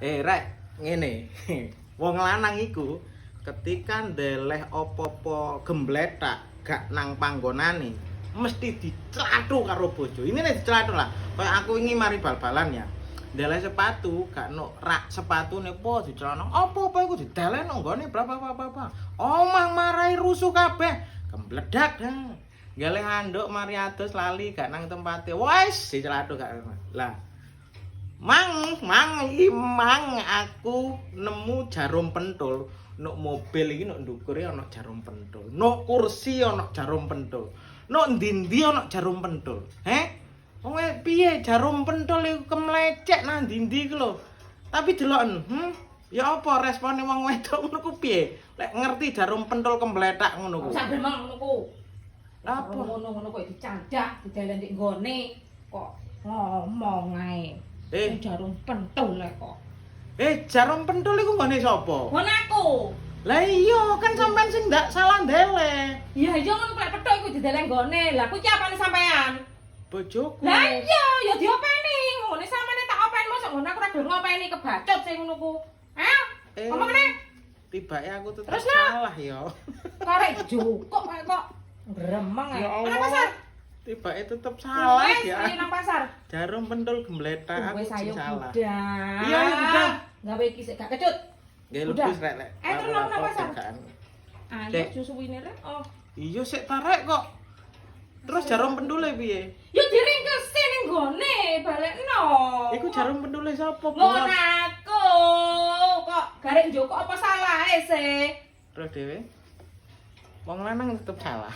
Rek, ngene. Wong lanang iku ketika ndeleh apa-apa gembletak gak nang panggonane, mesti diclathu karo bojo. Ini nek diclathu lah. Kayak aku wingi mari bal-balan ya. Ndeleh sepatu, gak no rak sepatune po dicelana. Apa-apa iku dideleh nang nggone bla. Omah marai rusuh kabeh. Gembledak dah. Galeh handuk mari adus lali gak nang tempate. Wes diclathu gak. Lah Mang, aku nemu jarum pentul. Nuk mobil iki nuk ndukure ana jarum pentul. Nuk kursi ana jarum pentul. Nuk ndi-ndi ana jarum pentul. Wong piye jarum pentul iku kemlecek nang ndi-ndi ku lho. Tapi deloken, ya apa respone wong wedok ngono ku piye? Lek ngerti jarum pentul kembletak ngono ku. Sak gremeng ngono ku. Apa Ngono kok dicandak, didelen ndek nggone kok ngomong ae. Jarum pentul lek kok. Jarum pentul iku nggone sapa? Ngono aku. Lah iya, kan sampean sing ndak salah ndeleh. Ya iya ngono lek petuk iku didelen nggone. Lah kuwi ki apane sampean? Bojoku. Lah iya, ya diopeni. Ngene sampeyan tak openi mosok ngono aku ora gelem ngopeni kebacut sing ngono ku. Ngomong kene. Tibake aku tetep Terus, Nak? salah ya. Karek jukuk kok gremeng ae. Ya Nang Allah. pasar. Tibake tetep salah Wes, ya. ayo nang pasar. Jarum pentul gembletak aku Wes sing ayo salah. budal. Iya, ayo budal. Gawe iki sik gak kecut. Nggih Udah. lupus rek. Terus nang pasar. Ayo Dek. susuwine rek. Oh. Iya sik tarek kok. Terus jarum pentule piye? Yo diringkesi ning gone balekno. Iku jarum pentule sapa, Ngono Bos? aku. Kok garek njoko apa salahe sih? Terus dhewe. Wong lanang tetep salah.